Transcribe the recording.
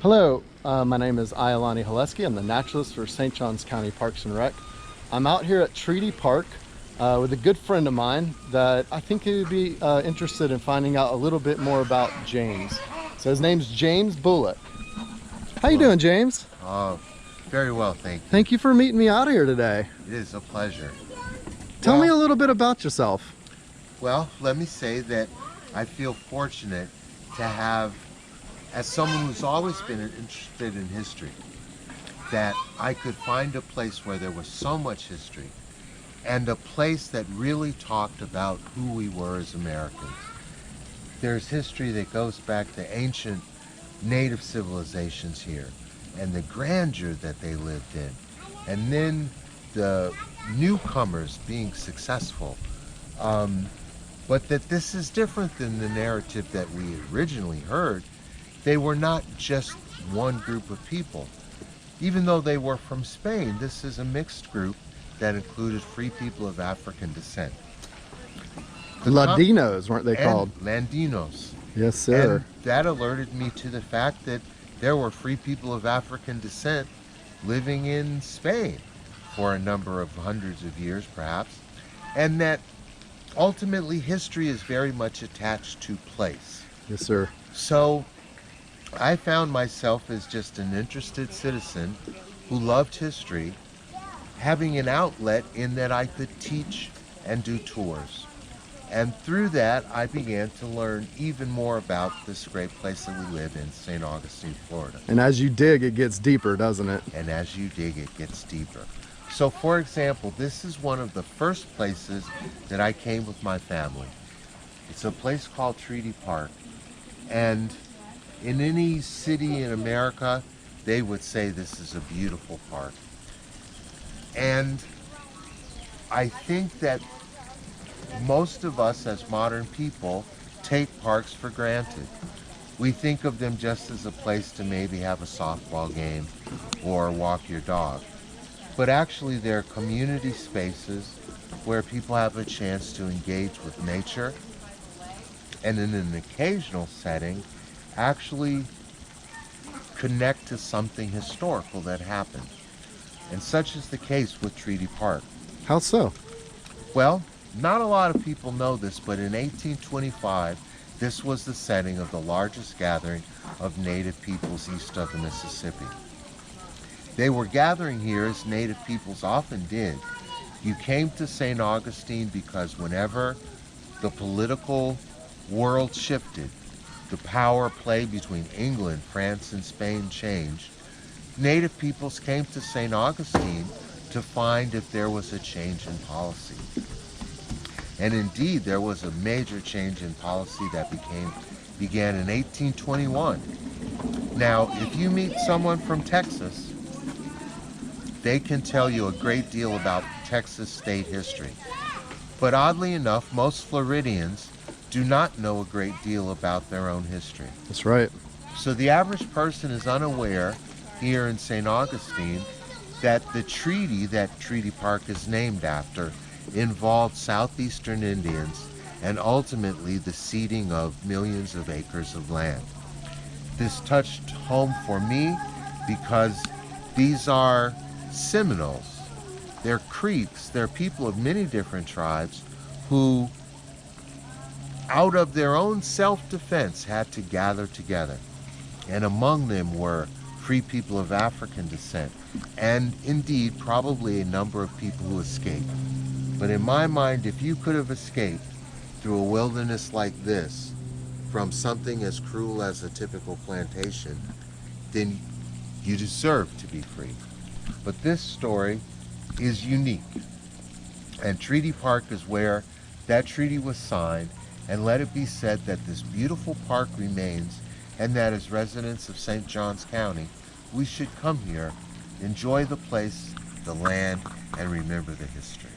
Hello, my name is Iolani Haleski. I'm the naturalist for St. Johns County Parks and Rec. I'm out here at Treaty Park with a good friend of mine that I think he would be interested in finding out a little bit more about James. So his name's James Bullock. How you doing, James? Oh, very well, thank you. Thank you for meeting me out here today. It is a pleasure. Tell me a little bit about yourself. Well, let me say that I feel fortunate to have, as someone who's always been interested in history, that I could find a place where there was so much history and a place that really talked about who we were as Americans. There's history that goes back to ancient native civilizations here and the grandeur that they lived in, and then the newcomers being successful. But that this is different than the narrative that we originally heard. They were not just one group of people. Even though they were from Spain, this is a mixed group that included free people of African descent. Ladinos, weren't they called? Landinos. Yes, sir. And that alerted me to the fact that there were free people of African descent living in Spain for a number of hundreds of years, perhaps, and that ultimately history is very much attached to place. Yes, sir. So I found myself as just an interested citizen who loved history, having an outlet in that I could teach and do tours. And through that, I began to learn even more about this great place that we live in, St. Augustine, Florida. And as you dig, it gets deeper, doesn't it? And as you dig, it gets deeper. So, for example, this is one of the first places that I came with my family. It's a place called Treaty Park. And in any city in America, they would say this is a beautiful park. And I think that most of us as modern people take parks for granted. We think of them just as a place to maybe have a softball game or walk your dog. But actually they're community spaces where people have a chance to engage with nature and in an occasional setting actually connect to something historical that happened. And such is the case with Treaty Park. How so? Well, not a lot of people know this, but in 1825, this was the setting of the largest gathering of native peoples east of the Mississippi. They were gathering here as native peoples often did. You came to St. Augustine because whenever the political world shifted, the power play between England, France, and Spain changed, native peoples came to St. Augustine to find if there was a change in policy. And indeed, there was a major change in policy that began in 1821. Now, if you meet someone from Texas, they can tell you a great deal about Texas state history. But oddly enough, most Floridians do not know a great deal about their own history. That's right. So the average person is unaware here in St. Augustine that the treaty that Treaty Park is named after involved southeastern Indians and ultimately the ceding of millions of acres of land. This touched home for me because these are Seminoles. They're Creeks. They're people of many different tribes who, out of their own self-defense, had to gather together. And among them were free people of African descent, and indeed probably a number of people who escaped. But in my mind, if you could have escaped through a wilderness like this from something as cruel as a typical plantation, then you deserve to be free. But this story is unique. And Treaty Park is where that treaty was signed, and let it be said that this beautiful park remains, and that as residents of St. Johns County, we should come here, enjoy the place, the land, and remember the history.